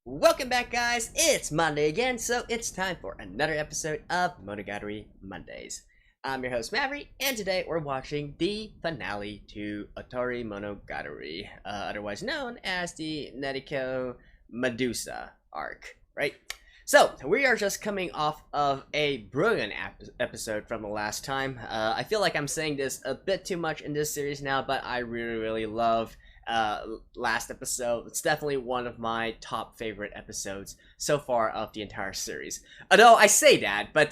Welcome back, guys. It's Monday again, so it's time for another episode of Monogatari Mondays. I'm your host Maverick, and today we're watching the finale to Otorimonogatari, otherwise known as the Netiko Medusa arc, right? So, we are just coming off of a brilliant episode from the last time. I feel like I'm saying this a bit too much in this series now, but I really love last episode. It's definitely one of my top favorite episodes so far of the entire series. Although I say that, but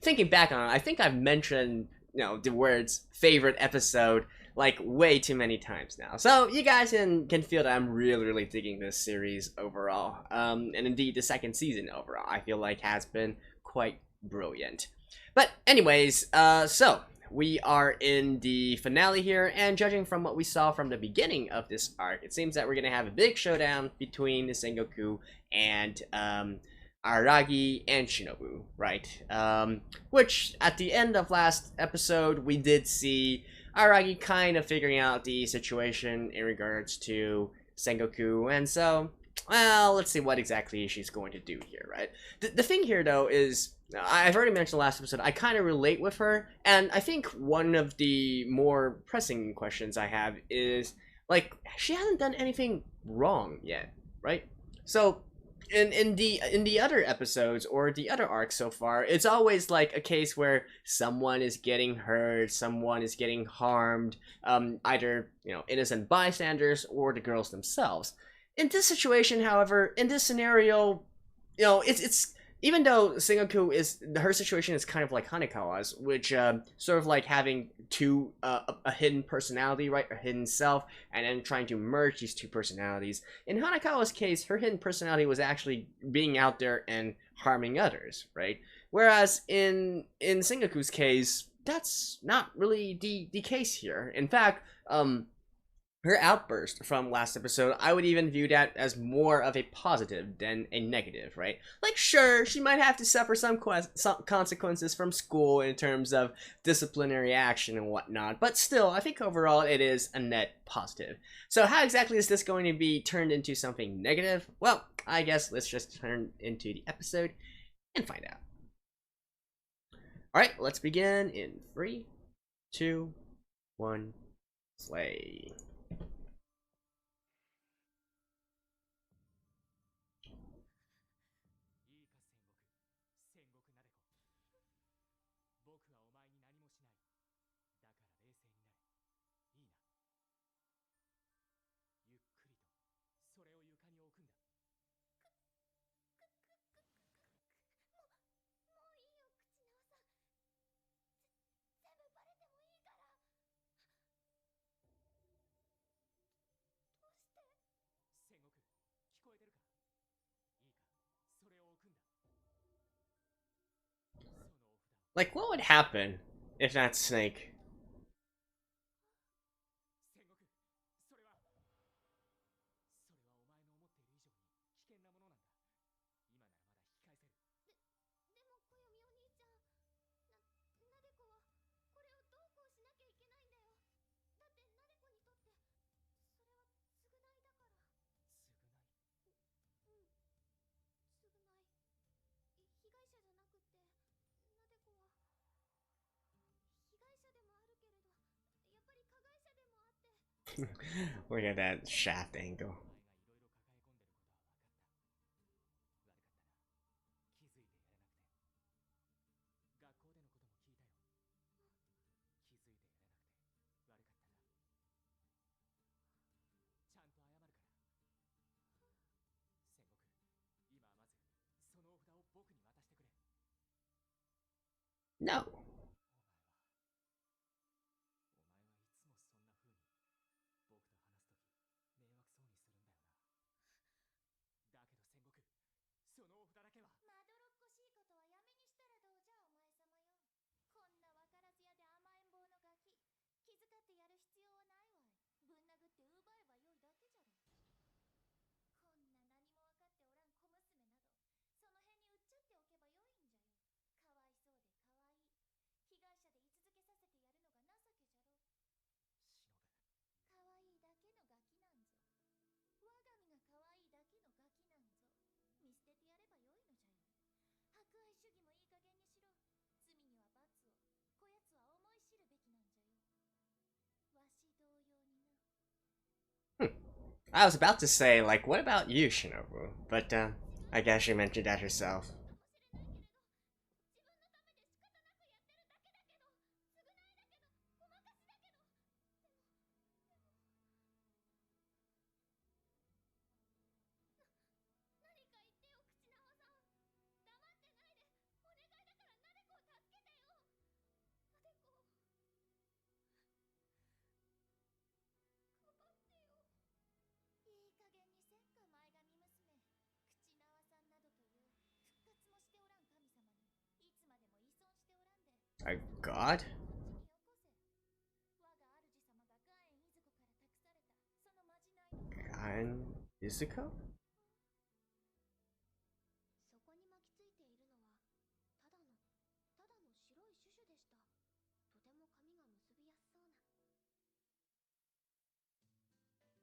thinking back on it, I think I've mentioned the words favorite episode like way too many times now. So you guys can feel that I'm really digging this series overall. And indeed the second season overall I feel like has been quite brilliant. But anyways, so we are in the finale here, and judging from what we saw from the beginning of this arc, it seems that we're gonna have a big showdown between Sengoku and Aragi and Shinobu, right? Which at the end of last episode we did see Aragi kind of figuring out the situation in regards to Sengoku, and so, well, let's see what exactly she's going to do here, right? The thing here, though, is I've already mentioned last episode, I kind of relate with her, and I think one of the more pressing questions I have is, like, she hasn't done anything wrong yet, right? So, in the other episodes or the other arcs so far, it's always like a case where someone is getting hurt, someone is getting harmed, either innocent bystanders or the girls themselves. In this situation, however, in this scenario, it's even though Sengoku her situation is kind of like Hanekawa's, which sort of like having a hidden personality, right, a hidden self, and then trying to merge these two personalities. In Hanekawa's case, her hidden personality was actually being out there and harming others, right? Whereas in Sengoku's case, that's not really the case here. In fact, her outburst from last episode, I would even view that as more of a positive than a negative, right? Like, sure, she might have to suffer some consequences from school in terms of disciplinary action and whatnot, but still, I think overall it is a net positive. So how exactly is this going to be turned into something negative? Well, I guess let's just turn into the episode and find out. Alright, let's begin in 3, 2, 1, play. Like, what would happen if that snake? Look at that shaft angle. No. I was about to say, like, what about you, Shinobu? But, I guess you mentioned that herself. A god? And Izuko?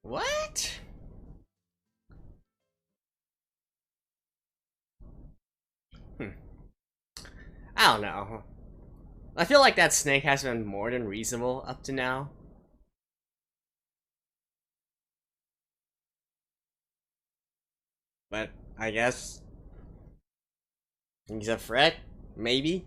What? Hmm. I don't know. I feel like that snake has been more than reasonable up to now. But I guess he's a threat, maybe.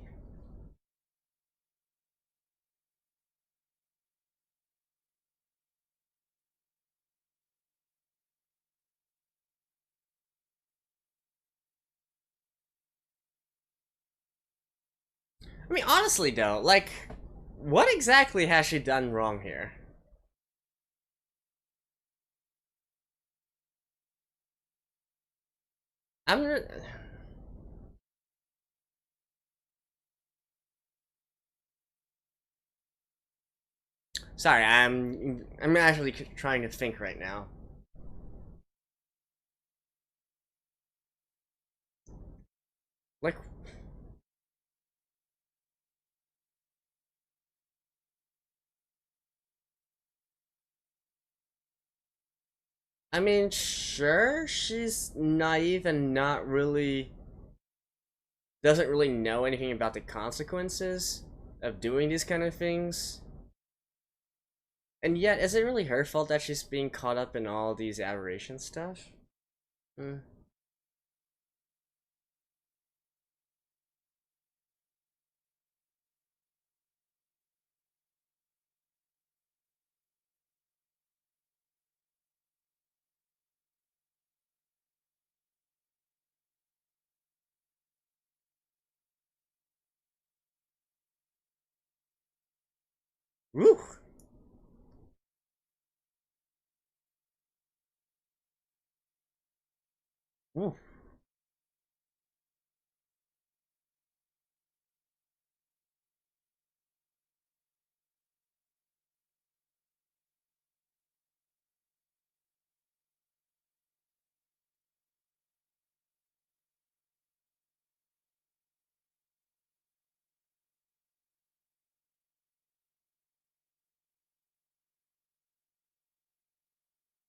I mean, honestly though, like, what exactly has she done wrong here? I'm. Sorry, I'm actually trying to think right now. Like, I mean, sure, she's naive and not really doesn't really know anything about the consequences of doing these kind of things. And yet, is it really her fault that she's being caught up in all these aberration stuff? Hmm. Woo! Woo.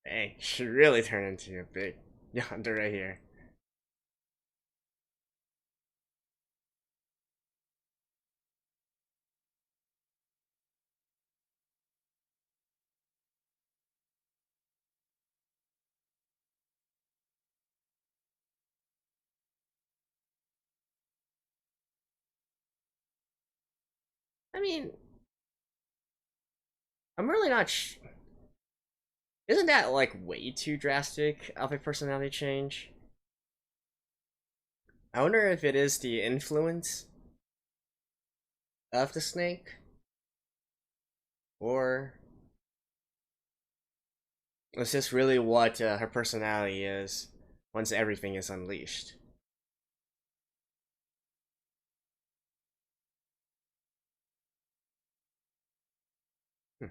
Dang, she really turned into a big yonder right here. I mean, I'm really not. Isn't that like way too drastic of a personality change? I wonder if it is the influence of the snake, or is this really what her personality is once everything is unleashed? Hmm.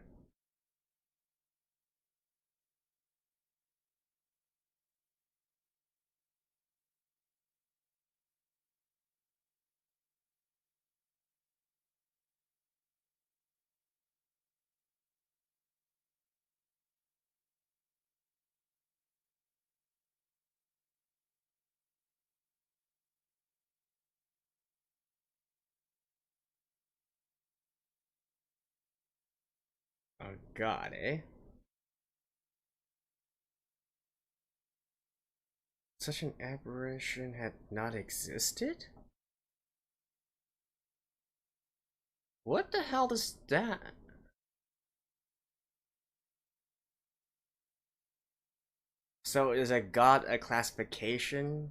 Oh god, eh? Such an aberration had not existed? What the hell is that? So is a god a classification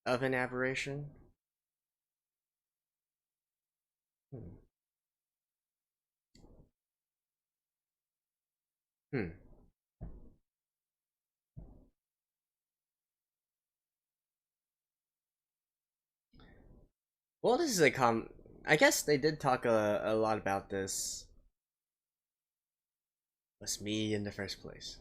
of an aberration? Hmm. Hmm. Well, this is a I guess they did talk a lot about this. Was me in the first place.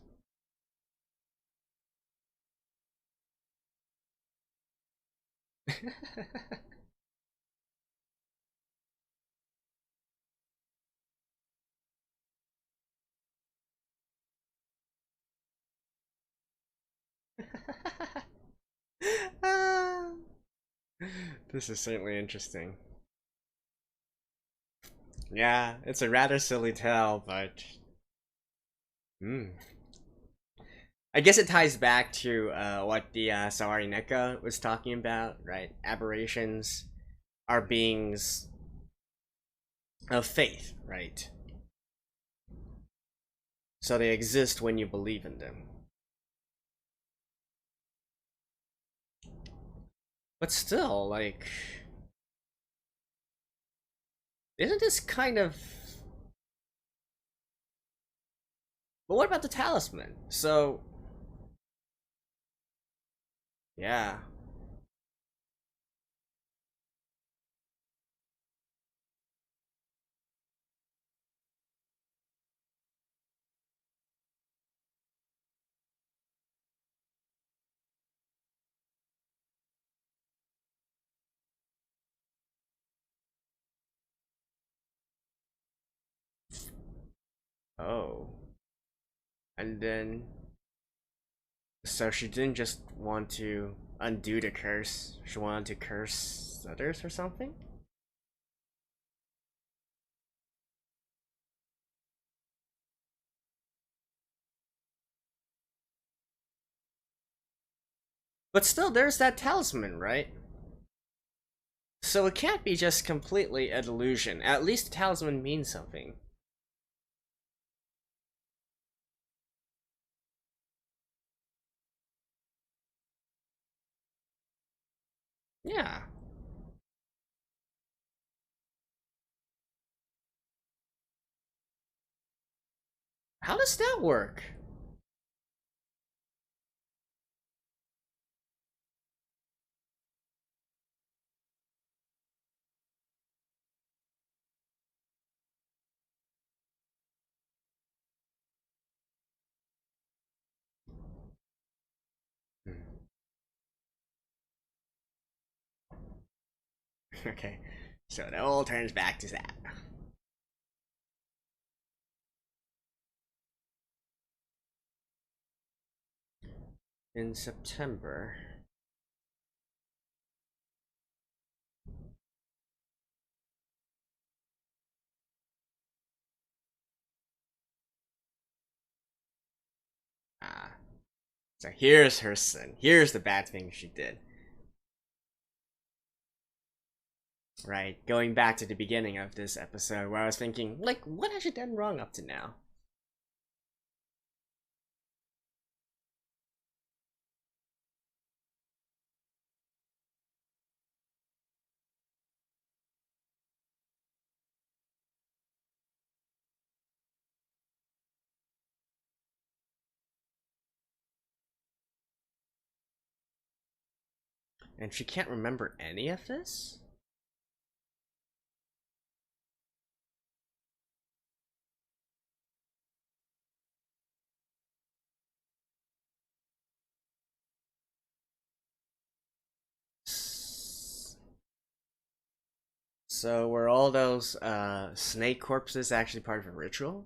This is certainly interesting. Yeah, it's a rather silly tale, but hmm. I guess it ties back to what the Sawari Neko was talking about, right? Aberrations are beings of faith, right? So they exist when you believe in them. But still, like, isn't this kind of. But what about the talisman? So, yeah. Oh. And then. So she didn't just want to undo the curse, she wanted to curse others or something? But still, there's that talisman, right? So it can't be just completely a delusion. At least the talisman means something. Yeah. How does that work? Hmm. Okay. So it all turns back to that. In September. Ah. So here's her sin. Here's the bad thing she did. Right? Going back to the beginning of this episode where I was thinking, like, what has she done wrong up to now? And she can't remember any of this? So were all those snake corpses actually part of a ritual?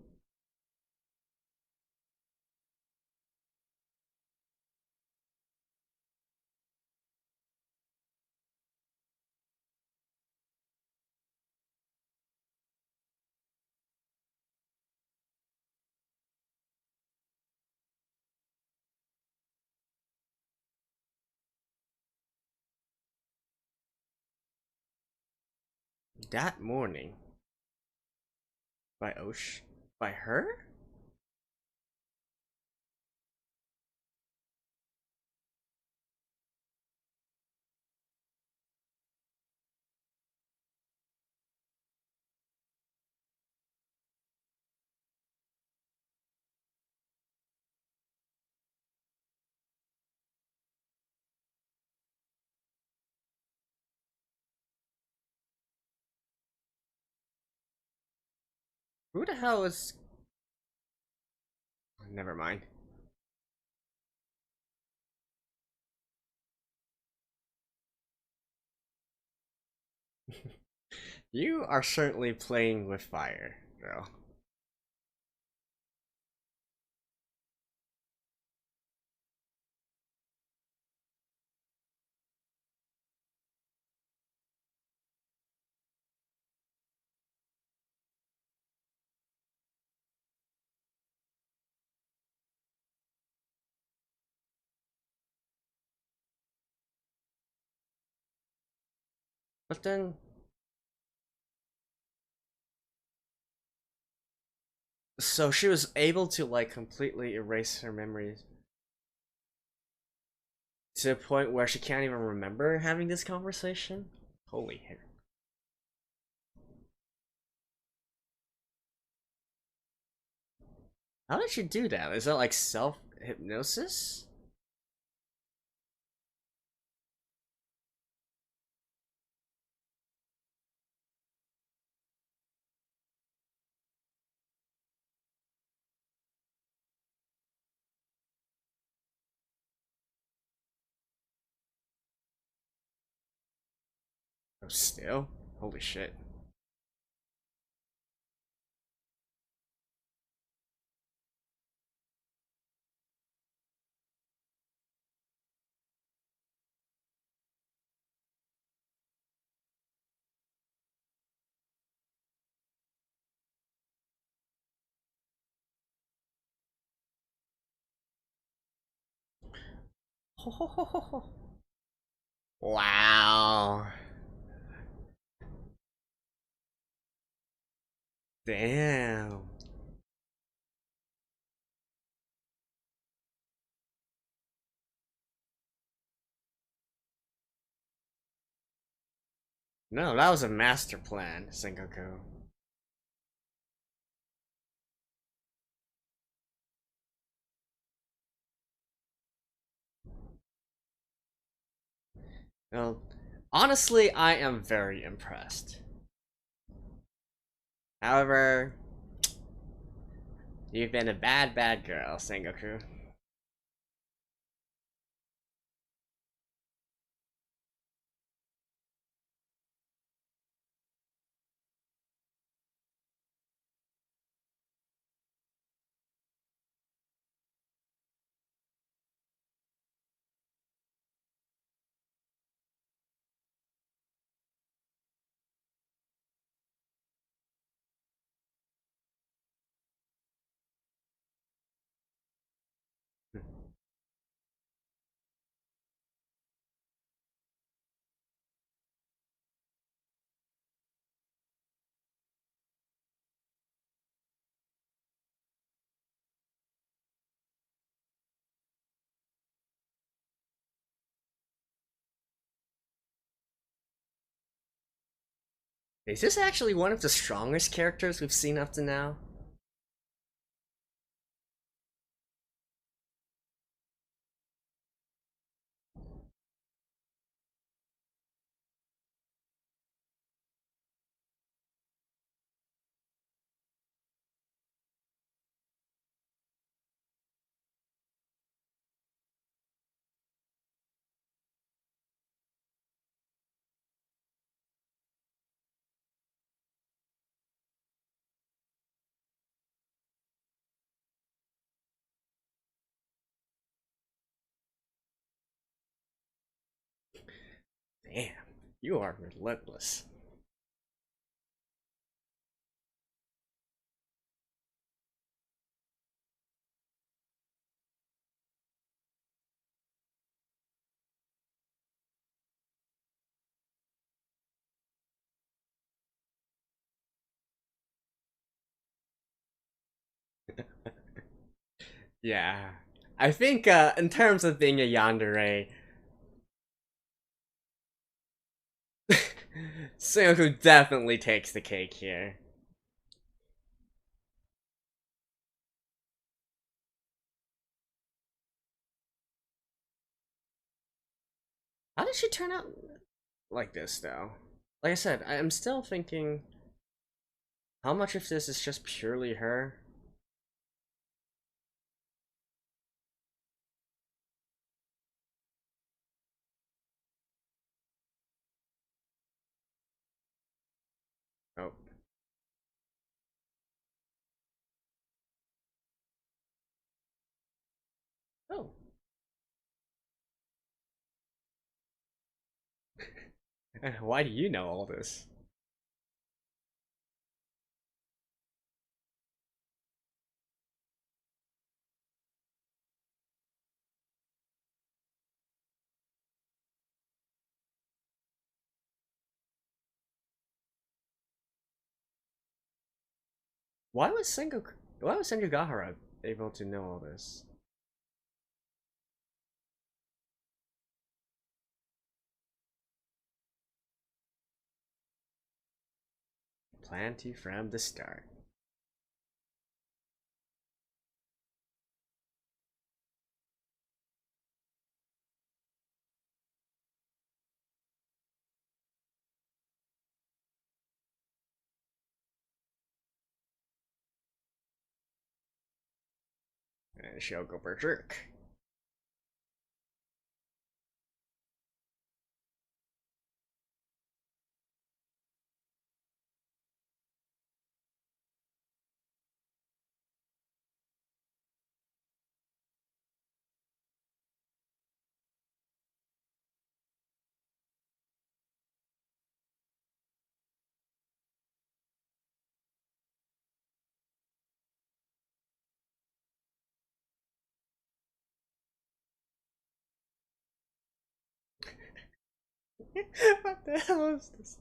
That morning. By Osh? By her? Who the hell is... Never mind. You are certainly playing with fire, girl. But then... So she was able to, like, completely erase her memories to the point where she can't even remember having this conversation? Holy hell. How did she do that? Is that like self-hypnosis? Oh, still? Holy shit. Wow. Damn. No, that was a master plan, Sengoku. Well, honestly, I am very impressed. However, you've been a bad, bad girl, Sengoku. Is this actually one of the strongest characters we've seen up to now? Damn, you are relentless. Yeah. I think in terms of being a yandere, Sengoku definitely takes the cake here. How did she turn out like this, though? Like I said, I'm still thinking how much of this is just purely her? Oh. Oh. Why do you know all this? Why was Sengoku? Why was Sengugahara able to know all this? Planned to from the start. And she'll go berserk. What the hell is this?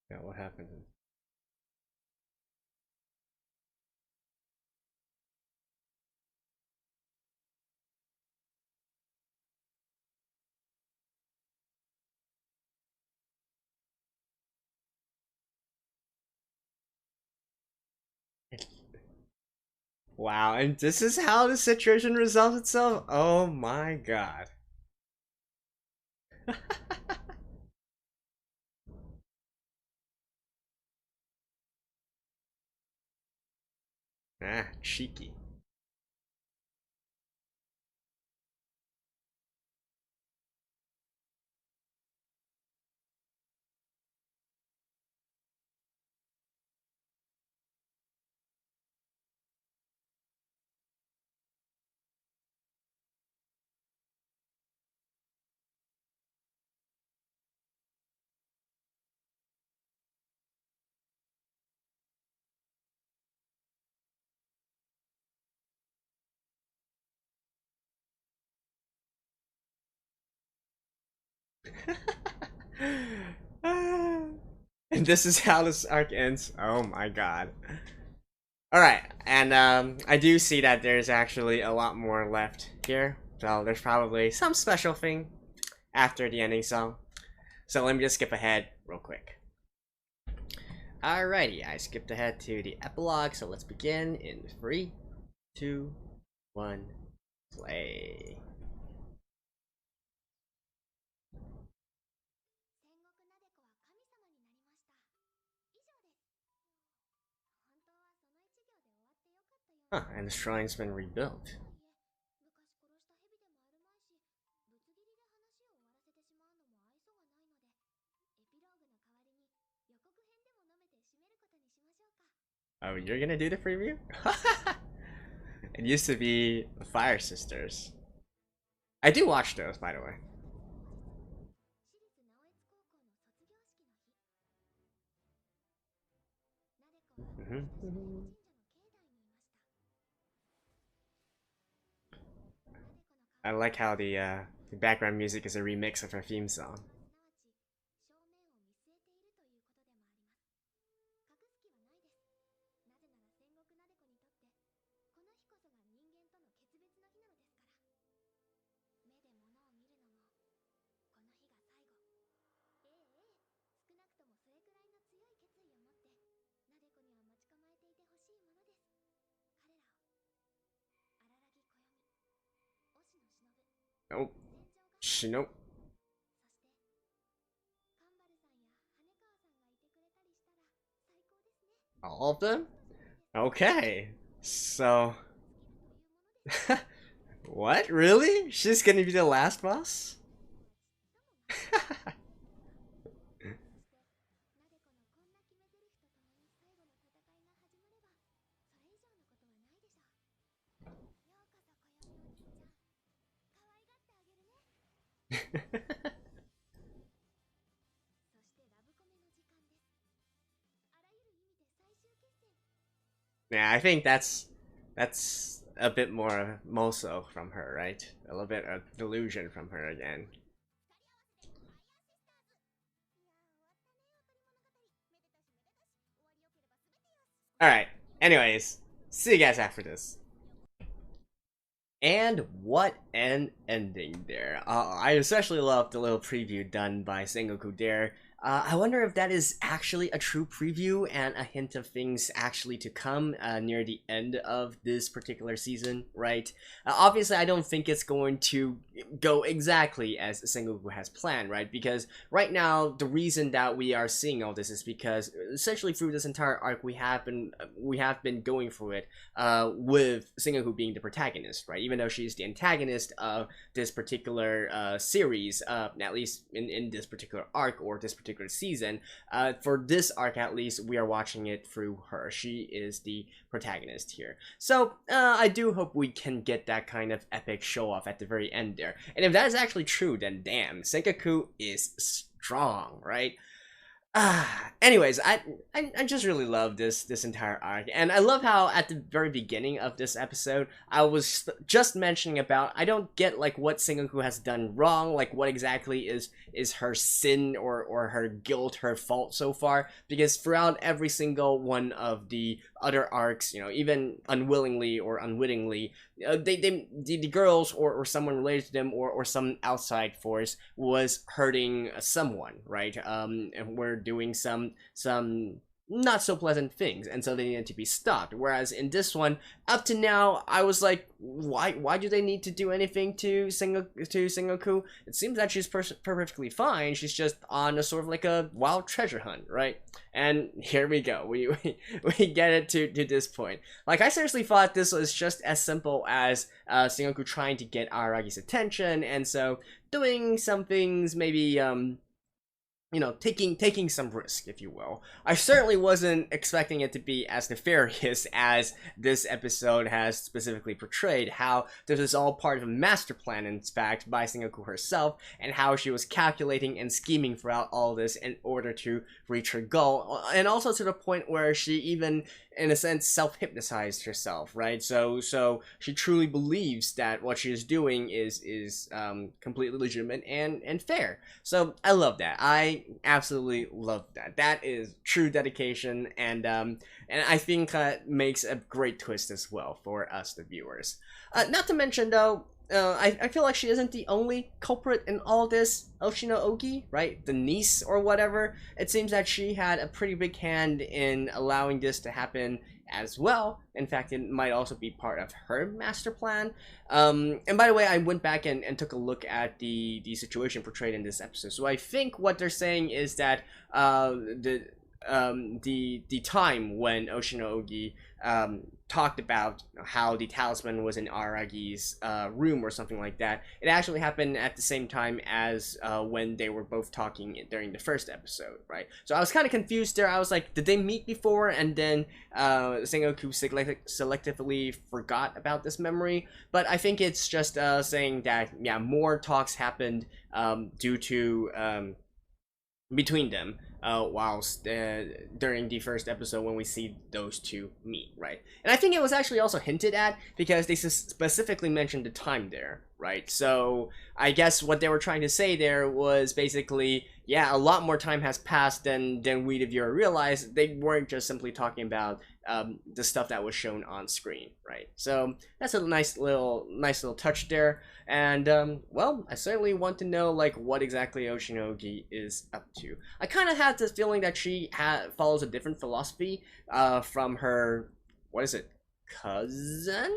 Yeah, what happened? Wow, and this is how the situation resolves itself? Oh my god. Ah, cheeky. And this is how this arc ends. Oh my god. Alright, and I do see that there's actually a lot more left here. So there's probably some special thing after the ending song. So let me just skip ahead real quick. Alrighty, I skipped ahead to the epilogue, so let's begin in 3, 2, 1, play. Huh, and the shrine's been rebuilt. Oh, you're gonna do the preview? It used to be Fire Sisters. I do watch those, by the way. I like how the background music is a remix of her theme song. Oh, Shino. All of them? Okay. So... What? Really? She's gonna be the last boss? Yeah, I think that's a bit more Moso from her, right? A little bit of delusion from her again. Alright, anyways, see you guys after this. And what an ending there. I especially love the little preview done by Sengoku there. I wonder if that is actually a true preview and a hint of things actually to come near the end of this particular season, right? Obviously, I don't think it's going to go exactly as Sengoku has planned, right? Because right now, the reason that we are seeing all this is because essentially through this entire arc, we have been going through it with Sengoku being the protagonist, right? Even though she's the antagonist of this particular series, at least in this particular arc or this particular season, for this arc at least, we are watching it through her. She is the protagonist here. So I do hope we can get that kind of epic show off at the very end there. And if that is actually true, then damn, Sengoku is strong, right? Anyways, I just really love this entire arc, and I love how at the very beginning of this episode I was just mentioning about I don't get like what Sengoku has done wrong, like what exactly is her sin or her guilt, her fault so far, because throughout every single one of the other arcs, you know, even unwillingly or unwittingly, the girls or someone related to them or some outside force was hurting someone, right? And we're doing some not so pleasant things, and so they needed to be stopped. Whereas in this one, up to now, I was like, why do they need to do anything to Sengoku? It seems that she's perfectly fine. She's just on a sort of like a wild treasure hunt, right? And here we go. We get it to this point. Like, I seriously thought this was just as simple as Sengoku trying to get Aragi's attention, and so doing some things, maybe you know, taking some risk, if you will. I certainly wasn't expecting it to be as nefarious as this episode has specifically portrayed, how this is all part of a master plan, in fact, by Sengoku herself, and how she was calculating and scheming throughout all this in order to reach her goal, and also to the point where she even, in a sense, self-hypnotized herself, right? So she truly believes that what she is doing is completely legitimate and fair. So I love that. I absolutely love that. That is true dedication, and I think makes a great twist as well for us, the viewers. Not to mention though, I feel like she isn't the only culprit in all this. Oshino Ogi, right? The niece or whatever. It seems that she had a pretty big hand in allowing this to happen as well. In fact, it might also be part of her master plan. And by the way, I went back and took a look at the situation portrayed in this episode. So I think what they're saying is that the time when Oshino Ogi talked about how the talisman was in Aragi's room or something like that. It actually happened at the same time as when they were both talking during the first episode, right? So I was kind of confused there. I was like, did they meet before and then Sengoku selectively forgot about this memory? But I think it's just saying that, yeah, more talks happened due to between them whilst during the first episode when we see those two meet, right? And I think it was actually also hinted at because they specifically mentioned the time there, right? So I guess what they were trying to say there was basically, yeah, a lot more time has passed than we the viewer realized. They weren't just simply talking about the stuff that was shown on screen, right? So that's a nice little touch there. And well, I certainly want to know like what exactly Oshinogi is up to. I kind of had this feeling that she follows a different philosophy from her, what is it, cousin,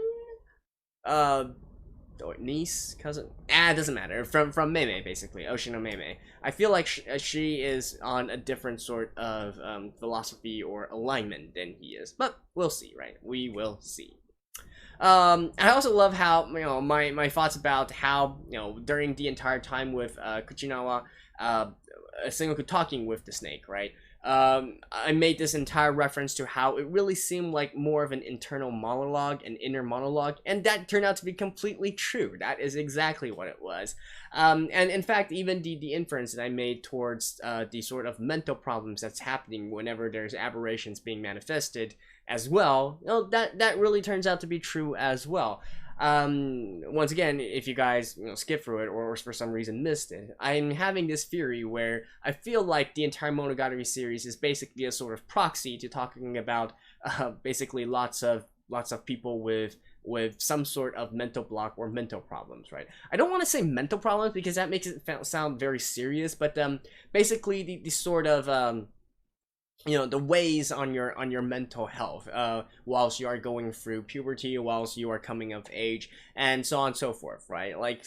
or niece, cousin, it doesn't matter, from Meme, basically, Oshino Meme. I feel like she is on a different sort of philosophy or alignment than he is, but we'll see, right? We will see. I also love how, you know, my thoughts about how, you know, during the entire time with Kuchinawa, Sengoku talking with the snake, right? I made this entire reference to how it really seemed like more of an internal monologue, an inner monologue, and that turned out to be completely true. That is exactly what it was. And in fact, even the inference that I made towards the sort of mental problems that's happening whenever there's aberrations being manifested as well, you know, that really turns out to be true as well. Once again, if you guys, you know, skip through it or for some reason missed it, I'm having this theory where I feel like the entire Monogatari series is basically a sort of proxy to talking about basically lots of people with some sort of mental block or mental problems, right? I don't want to say mental problems because that makes it sound very serious, but basically the sort of you know, the ways on your mental health whilst you are going through puberty, whilst you are coming of age, and so on and so forth, right? Like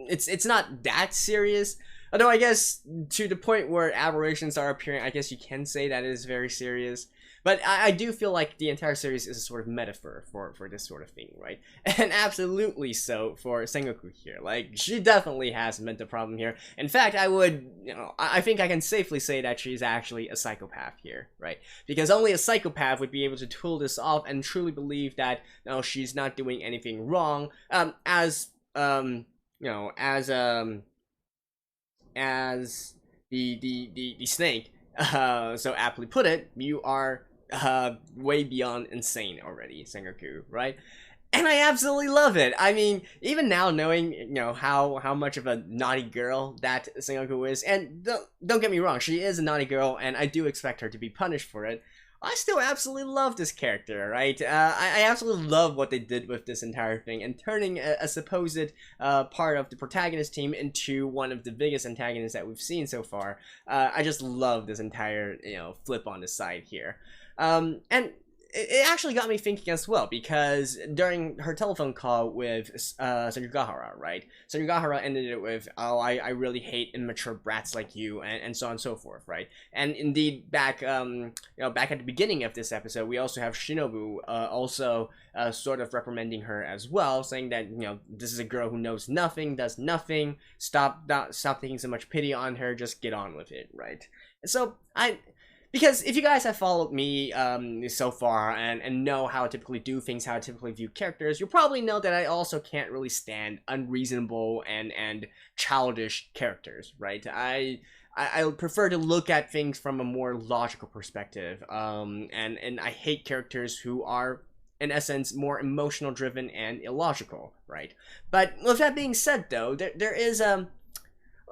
it's not that serious, although I guess to the point where aberrations are appearing, I guess you can say that it is very serious. But I do feel like the entire series is a sort of metaphor for this sort of thing, right? And absolutely so for Sengoku here. Like, she definitely has a mental problem here. In fact, I would, you know, I think I can safely say that she's actually a psychopath here, right? Because only a psychopath would be able to pull this off and truly believe that, no, she's not doing anything wrong. As you know, as the snake so aptly put it, you are way beyond insane already, Sengoku, right? And I absolutely love it. I mean, even now knowing, you know, how much of a naughty girl that Sengoku is, and don't get me wrong, she is a naughty girl, and I do expect her to be punished for it, I still absolutely love this character, right? I absolutely love what they did with this entire thing, and turning a supposed part of the protagonist team into one of the biggest antagonists that we've seen so far. I just love this entire, you know, flip on the side here. And it actually got me thinking as well, because during her telephone call with Senjugahara, right? Senjugahara ended it with, oh, I really hate immature brats like you, and so on and so forth, right? And indeed, back you know, back at the beginning of this episode, we also have Shinobu also sort of reprimanding her as well, saying that, you know, this is a girl who knows nothing, does nothing, stop taking so much pity on her, just get on with it, right? And so because if you guys have followed me so far and know how I typically do things, how I typically view characters, you'll probably know that I also can't really stand unreasonable and childish characters, right? I prefer to look at things from a more logical perspective, and I hate characters who are, in essence, more emotional driven and illogical, right? But with that being said, though, there is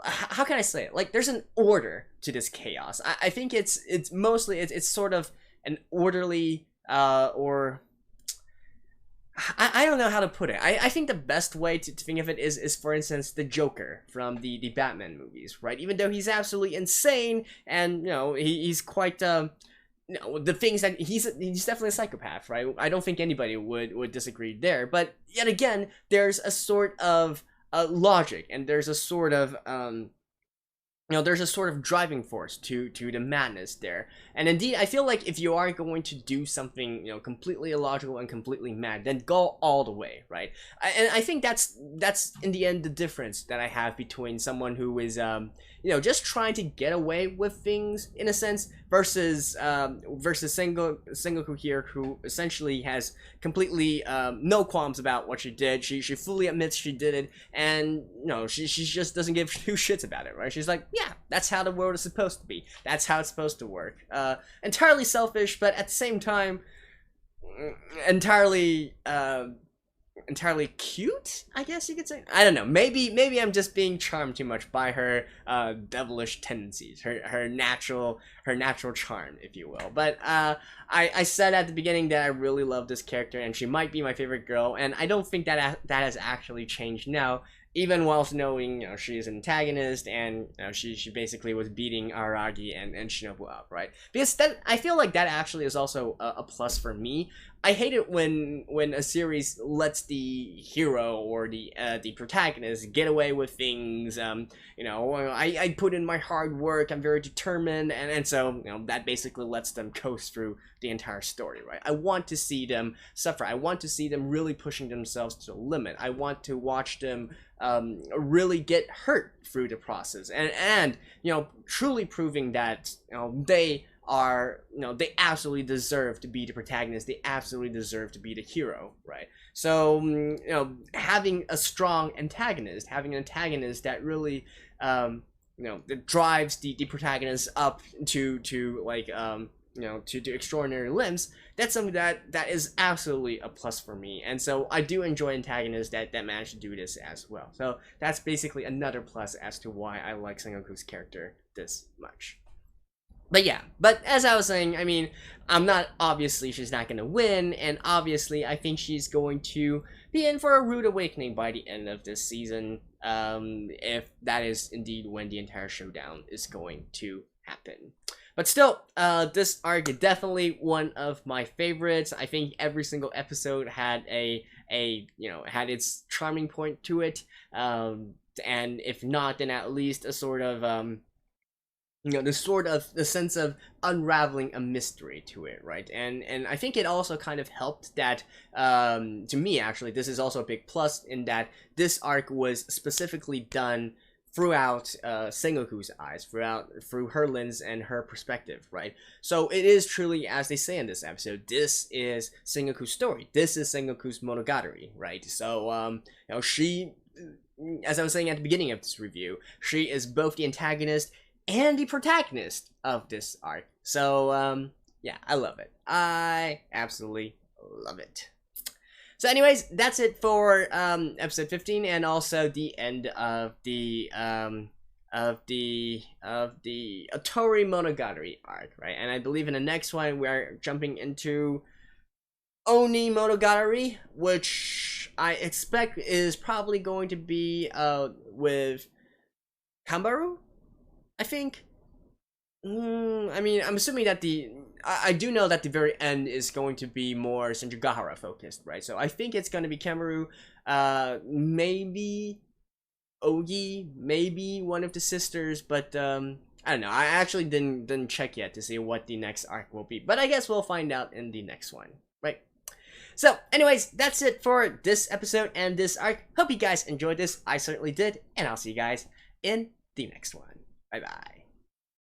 how can I say it? Like, there's an order to this chaos. I think it's mostly it's sort of an orderly or I don't know how to put it. I think the best way to think of it is for instance the Joker from the Batman movies, right? Even though he's absolutely insane and, you know, he's quite you know, the things that he's definitely a psychopath, right? I don't think anybody would disagree there. But yet again, there's a sort of logic, and there's a sort of there's a sort of driving force to the madness there. And indeed, I feel like if you are going to do something, completely illogical and completely mad, then go all the way, right? And I think that's in the end the difference that I have between someone who is just trying to get away with things in a sense versus Sengoku here, who essentially has completely no qualms about what she did. She fully admits she did it, and she just doesn't give two shits about it, right? She's like, yeah, that's how the world is supposed to be. That's how it's supposed to work. Entirely selfish, but at the same time, entirely cute, I guess you could say. I don't know. Maybe I'm just being charmed too much by her devilish tendencies, her natural charm, if you will. But I said at the beginning that I really love this character, and she might be my favorite girl, and I don't think that has actually changed now. Even whilst knowing, she is an antagonist, and she basically was beating Aragi and Shinobu up, right? Because that, I feel like that actually is also a plus for me. I hate it when a series lets the hero or the protagonist get away with things. I put in my hard work. I'm very determined, and so that basically lets them coast through the entire story, right? I want to see them suffer. I want to see them really pushing themselves to the limit. I want to watch them really get hurt through the process, and truly proving that they are, they absolutely deserve to be the protagonist. They absolutely deserve to be the hero, right? So having a strong antagonist, having an antagonist that really that drives the protagonist up to like to extraordinary limbs, that's something that is absolutely a plus for me. And so I do enjoy antagonists that manage to do this as well. So that's basically another plus as to why I like Sengoku's character this much. But yeah, but as I was saying, I mean, obviously she's not going to win, and obviously I think she's going to be in for a rude awakening by the end of this season, if that is indeed when the entire showdown is going to happen. But still, this arc is definitely one of my favorites. I think every single episode had had its charming point to it, and if not, then at least a sort of the sense of unraveling a mystery to it, right? And I think it also kind of helped that, to me actually, this is also a big plus in that this arc was specifically done throughout Sengoku's eyes, through her lens and her perspective, right? So it is truly, as they say in this episode, this is Sengoku's story. This is Sengoku's Monogatari, right? So she, as I was saying at the beginning of this review, she is both the antagonist and the protagonist of this arc. So yeah, I love it. I absolutely love it. So anyways, that's it for episode 15, and also the end of the Otorimonogatari arc, right? And I believe in the next one we're jumping into Monogatari, which I expect is probably going to be with Kambaru, I think. I mean, I'm assuming that I do know that the very end is going to be more Senjugahara focused, right? So I think it's going to be Kamaru, maybe Ogi, maybe one of the sisters, but I don't know. I actually didn't check yet to see what the next arc will be, but I guess we'll find out in the next one, right? So anyways, that's it for this episode and this arc. Hope you guys enjoyed this. I certainly did, and I'll see you guys in the next one. Bye bye.